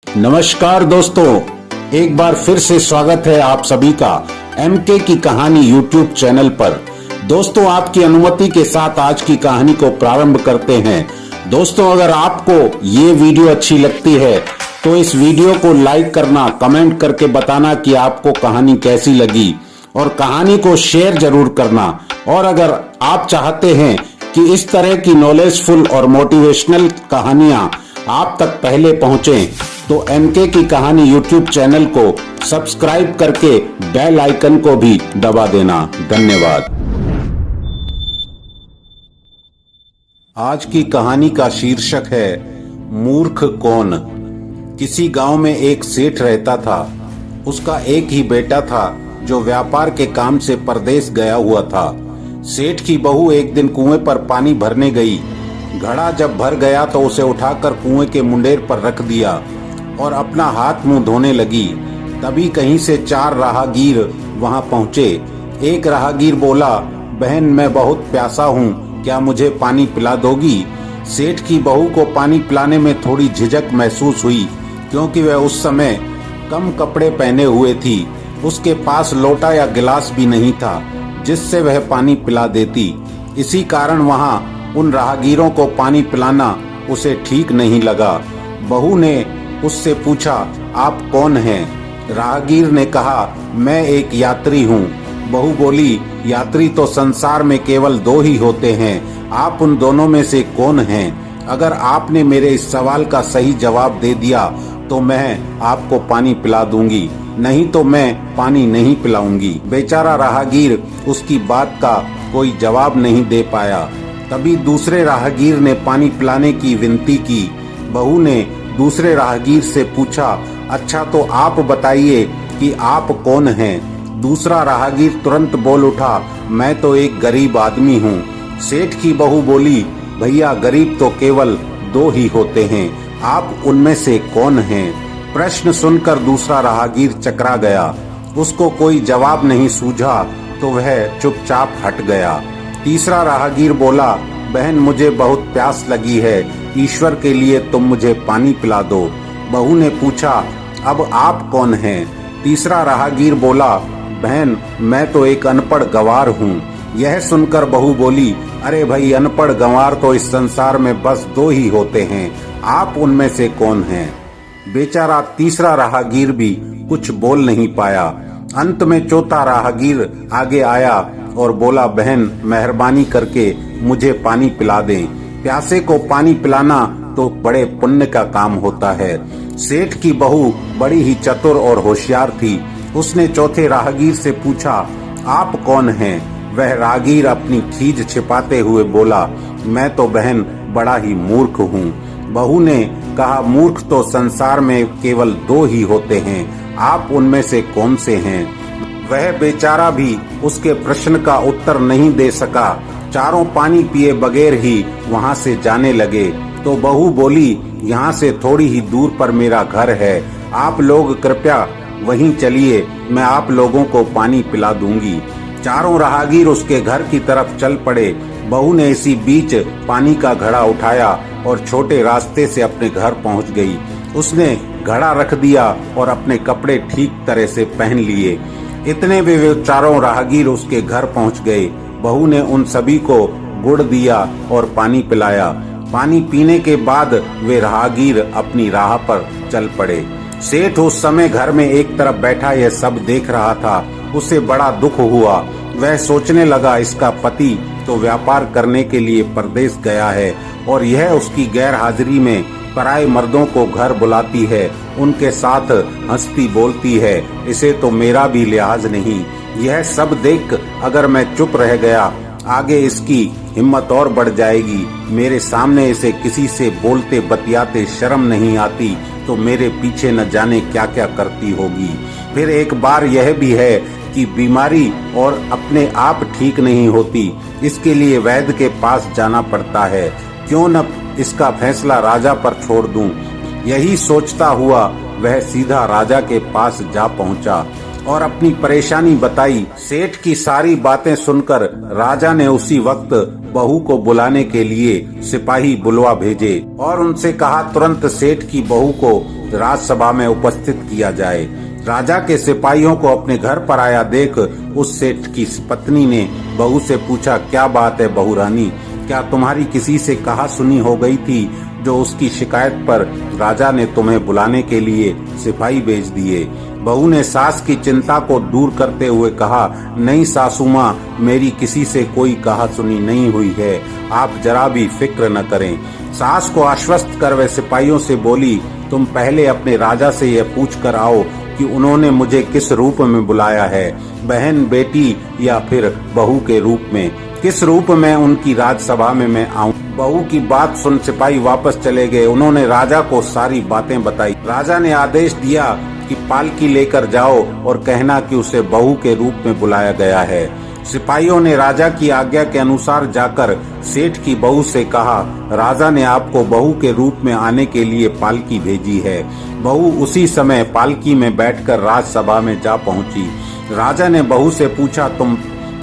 नमस्कार दोस्तों, एक बार फिर से स्वागत है आप सभी का एमके की कहानी यूट्यूब चैनल पर। दोस्तों, आपकी अनुमति के साथ आज की कहानी को प्रारंभ करते हैं। दोस्तों, अगर आपको ये वीडियो अच्छी लगती है तो इस वीडियो को लाइक करना, कमेंट करके बताना कि आपको कहानी कैसी लगी और कहानी को शेयर जरूर करना। और अगर आप चाहते हैं कि इस तरह की नॉलेजफुल और मोटिवेशनल कहानियां आप तक पहले पहुंचे तो एमके की कहानी यूट्यूब चैनल को सब्सक्राइब करके बेल आइकन को भी दबा देना। धन्यवाद। आज की कहानी का शीर्षक है मूर्ख कौन। किसी गांव में एक सेठ रहता था। उसका एक ही बेटा था जो व्यापार के काम से परदेश गया हुआ था। सेठ की बहू एक दिन कुएं पर पानी भरने गई। घड़ा जब भर गया तो उसे उठाकर कुएं के मुंडेर पर रख दिया और अपना हाथ मुंह धोने लगी। तभी कहीं से 4 राहगीर वहां पहुंचे। एक राहगीर बोला, बहन मैं बहुत प्यासा हूँ, क्या मुझे पानी पिला दोगी? सेठ की बहू को पानी पिलाने में थोड़ी झिझक महसूस हुई क्योंकि वह उस समय कम कपड़े पहने हुए थी। उसके पास लोटा या गिलास भी नहीं था जिससे वह पानी पिला देती। इसी कारण वहां उन राहगीरों को पानी पिलाना उसे ठीक नहीं लगा। बहू ने उससे पूछा, आप कौन हैं? राहगीर ने कहा, मैं एक यात्री हूँ। बहू बोली, यात्री तो संसार में केवल 2 ही होते हैं, आप उन दोनों में से कौन हैं? अगर आपने मेरे इस सवाल का सही जवाब दे दिया तो मैं आपको पानी पिला दूंगी, नहीं तो मैं पानी नहीं पिलाऊंगी। बेचारा राहगीर उसकी बात का कोई जवाब नहीं दे पाया। तभी दूसरे राहगीर ने पानी पिलाने की विनती की। बहू ने दूसरे राहगीर से पूछा, अच्छा तो आप बताइए कि आप कौन हैं? दूसरा राहगीर तुरंत बोल उठा, मैं तो एक गरीब आदमी हूँ। सेठ की बहू बोली, भैया गरीब तो केवल 2 ही होते हैं, आप उनमें से कौन हैं? प्रश्न सुनकर दूसरा राहगीर चकरा गया। उसको कोई जवाब नहीं सूझा तो वह चुपचाप हट गया। तीसरा राहगीर बोला, बहन मुझे बहुत प्यास लगी है, ईश्वर के लिए तुम मुझे पानी पिला दो। बहू ने पूछा, अब आप कौन हैं? तीसरा राहगीर बोला, बहन मैं तो एक अनपढ़ गंवार हूँ। यह सुनकर बहू बोली, अरे भाई अनपढ़ गंवार तो इस संसार में बस 2 ही होते हैं, आप उनमें से कौन हैं? बेचारा तीसरा राहगीर भी कुछ बोल नहीं पाया। अंत में चौथा राहगीर आगे आया और बोला, बहन मेहरबानी करके मुझे पानी पिला दें। प्यासे को पानी पिलाना तो बड़े पुण्य का काम होता है। सेठ की बहू बड़ी ही चतुर और होशियार थी। उसने चौथे राहगीर से पूछा, आप कौन हैं? वह राहगीर अपनी खीज छिपाते हुए बोला, मैं तो बहन बड़ा ही मूर्ख हूँ। बहू ने कहा, मूर्ख तो संसार में केवल 2 ही होते हैं, आप उनमें से कौन से हैं? वह बेचारा भी उसके प्रश्न का उत्तर नहीं दे सका। चारों पानी पिए बगैर ही वहां से जाने लगे। तो बहू बोली, यहाँ से थोड़ी ही दूर पर मेरा घर है, आप लोग कृपया वहीं चलिए, मैं आप लोगों को पानी पिला दूंगी। चारों राहगीर उसके घर की तरफ चल पड़े। बहू ने इसी बीच पानी का घड़ा उठाया और छोटे रास्ते से अपने घर पहुंच गई। उसने घड़ा रख दिया और अपने कपड़े ठीक तरह से पहन लिए। इतने में वे चारों राहगीर उसके घर पहुंच गए। बहू ने उन सभी को गुड़ दिया और पानी पिलाया। पानी पीने के बाद वे राहगीर अपनी राह पर चल पड़े। सेठ उस समय घर में एक तरफ बैठा यह सब देख रहा था। उसे बड़ा दुख हुआ। वह सोचने लगा, इसका पति तो व्यापार करने के लिए परदेश गया है और यह उसकी गैर हाजिरी में पराये मर्दों को घर बुलाती है, उनके साथ हंसती बोलती है, इसे तो मेरा भी लिहाज नहीं। यह सब देख अगर मैं चुप रह गया, आगे इसकी हिम्मत और बढ़ जाएगी। मेरे सामने इसे किसी से बोलते बतियाते शर्म नहीं आती तो मेरे पीछे न जाने क्या क्या करती होगी। फिर एक बार यह भी है कि बीमारी और अपने आप ठीक नहीं होती, इसके लिए वैद्य के पास जाना पड़ता है। क्यों न इसका फैसला राजा पर छोड़ दूं। यही सोचता हुआ वह सीधा राजा के पास जा पहुंचा और अपनी परेशानी बताई। सेठ की सारी बातें सुनकर राजा ने उसी वक्त बहू को बुलाने के लिए सिपाही बुलवा भेजे और उनसे कहा तुरंत सेठ की बहू को राजसभा में उपस्थित किया जाए। राजा के सिपाहियों को अपने घर पर आया देख उस सेठ की पत्नी ने बहू से पूछा, क्या बात है बहू रानी, क्या तुम्हारी किसी से कहा सुनी हो गई थी जो उसकी शिकायत पर राजा ने तुम्हें बुलाने के लिए सिपाही भेज दिए। बहू ने सास की चिंता को दूर करते हुए कहा, नहीं सासू माँ, मेरी किसी से कोई कहा सुनी नहीं हुई है, आप जरा भी फिक्र न करें। सास को आश्वस्त कर वे सिपाहियों से बोली, तुम पहले अपने राजा से यह पूछ कर आओ कि उन्होंने मुझे किस रूप में बुलाया है, बहन, बेटी या फिर बहू के रूप में, किस रूप में उनकी राजसभा में मैं आऊं। बहू की बात सुन सिपाही वापस चले गए। उन्होंने राजा को सारी बातें बताई। राजा ने आदेश दिया कि पालकी लेकर जाओ और कहना कि उसे बहू के रूप में बुलाया गया है। सिपाहियों ने राजा की आज्ञा के अनुसार जाकर सेठ की बहू से कहा, राजा ने आपको बहू के रूप में आने के लिए पालकी भेजी है। बहू उसी समय पालकी में बैठकर राजसभा में जा पहुंची। राजा ने बहू से पूछा, तुम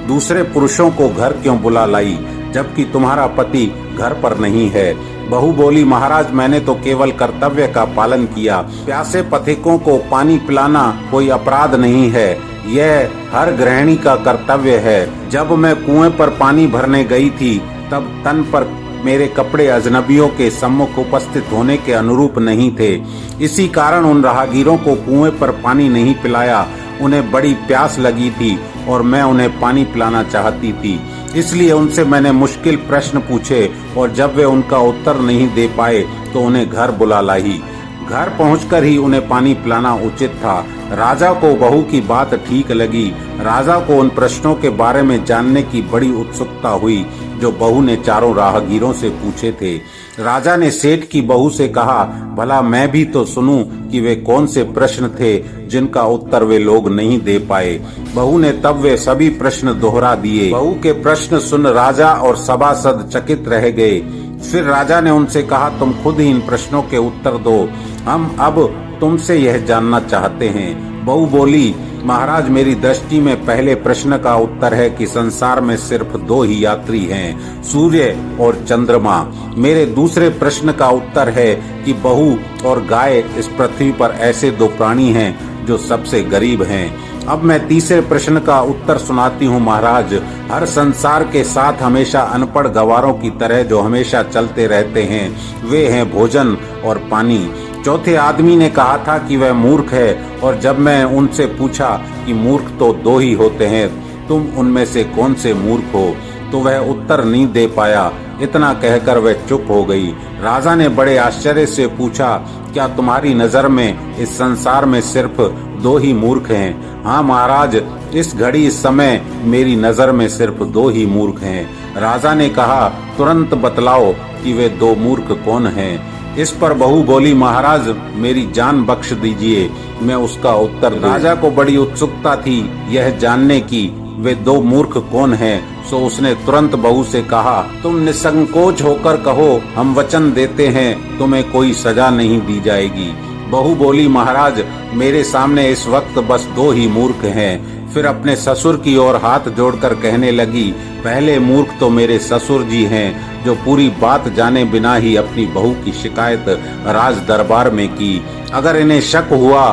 दूसरे पुरुषों को घर क्यों बुला लाई जबकि तुम्हारा पति घर पर नहीं है। बहू बोली, महाराज, मैंने तो केवल कर्तव्य का पालन किया। प्यासे पथिकों को पानी पिलाना कोई अपराध नहीं है, यह हर गृहिणी का कर्तव्य है। जब मैं कुएं पर पानी भरने गई थी तब तन पर मेरे कपड़े अजनबियों के सम्मुख उपस्थित होने के अनुरूप नहीं थे। इसी कारण उन राहगीरों को कुएं पर पानी नहीं पिलाया। उन्हें बड़ी प्यास लगी थी और मैं उन्हें पानी पिलाना चाहती थी, इसलिए उनसे मैंने मुश्किल प्रश्न पूछे और जब वे उनका उत्तर नहीं दे पाए तो उन्हें घर बुला लाई। घर पहुंचकर ही उन्हें पानी पिलाना उचित था। राजा को बहू की बात ठीक लगी। राजा को उन प्रश्नों के बारे में जानने की बड़ी उत्सुकता हुई जो बहू ने चारों राहगीरों से पूछे थे। राजा ने सेठ की बहू से कहा, भला मैं भी तो सुनूं कि वे कौन से प्रश्न थे जिनका उत्तर वे लोग नहीं दे पाए। बहू ने तब वे सभी प्रश्न दोहरा दिए। बहू के प्रश्न सुन राजा और सभासद चकित रह गए। फिर राजा ने उनसे कहा, तुम खुद ही इन प्रश्नों के उत्तर दो, हम अब तुमसे यह जानना चाहते हैं। बहू बोली, महाराज, मेरी दृष्टि में पहले प्रश्न का उत्तर है कि संसार में सिर्फ दो ही यात्री हैं, सूर्य और चंद्रमा। मेरे दूसरे प्रश्न का उत्तर है कि बहू और गाय इस पृथ्वी पर ऐसे दो प्राणी हैं जो सबसे गरीब हैं। अब मैं तीसरे प्रश्न का उत्तर सुनाती हूँ महाराज। हर संसार के साथ हमेशा अनपढ़ गवारों की तरह जो हमेशा चलते रहते हैं, वे हैं भोजन और पानी। चौथे आदमी ने कहा था कि वह मूर्ख है और जब मैं उनसे पूछा कि मूर्ख तो दो ही होते हैं, तुम उनमें से कौन से मूर्ख हो, तो वह उत्तर नहीं दे पाया। इतना कहकर वह चुप हो गई। राजा ने बड़े आश्चर्य से पूछा, क्या तुम्हारी नजर में इस संसार में सिर्फ दो ही मूर्ख हैं? हाँ महाराज, इस घड़ी इस समय मेरी नजर में सिर्फ दो ही मूर्ख हैं। राजा ने कहा, तुरंत बतलाओ कि वे दो मूर्ख कौन हैं। इस पर बहू बोली, महाराज, मेरी जान बख्श दीजिए, मैं उसका उत्तर दूं। राजा को बड़ी उत्सुकता थी यह जानने की वे दो मूर्ख कौन हैं, सो उसने तुरंत बहू से कहा, तुम निसंकोच होकर कहो, हम वचन देते हैं तुम्हें कोई सजा नहीं दी जाएगी। बहू बोली, महाराज, मेरे सामने इस वक्त बस दो ही मूर्ख हैं। फिर अपने ससुर की ओर हाथ जोड़कर कहने लगी, पहले मूर्ख तो मेरे ससुर जी हैं जो पूरी बात जाने बिना ही अपनी बहू की शिकायत राज दरबार में की। अगर इन्हें शक हुआ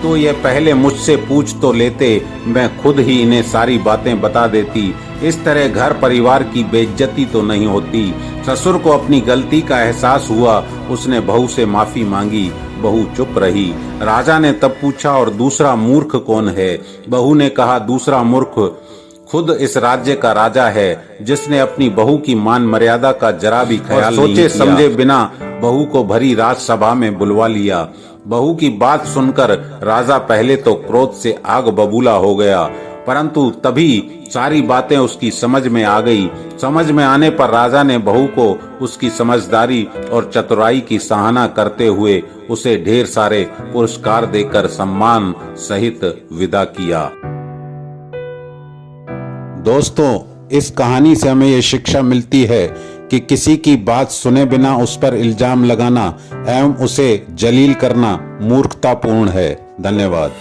तो ये पहले मुझसे पूछ तो लेते, मैं खुद ही इन्हें सारी बातें बता देती। इस तरह घर परिवार की बेइज्जती तो नहीं होती। ससुर को अपनी गलती का एहसास हुआ, उसने बहू से माफी मांगी। बहू चुप रही। राजा ने तब पूछा, और दूसरा मूर्ख कौन है? बहू ने कहा, दूसरा मूर्ख खुद इस राज्य का राजा है, जिसने अपनी बहू की मान मर्यादा का जरा भी ख्याल नहीं किया। सोचे समझे बिना बहू को भरी राजसभा में बुलवा लिया। बहू की बात सुनकर राजा पहले तो क्रोध से आग बबूला हो गया, परंतु तभी सारी बातें उसकी समझ में आ गई। समझ में आने पर राजा ने बहू को उसकी समझदारी और चतुराई की सराहना करते हुए उसे ढेर सारे पुरस्कार देकर सम्मान सहित विदा किया। दोस्तों, इस कहानी से हमें ये शिक्षा मिलती है कि किसी की बात सुने बिना उस पर इल्जाम लगाना एवं उसे जलील करना मूर्खतापूर्ण है। धन्यवाद।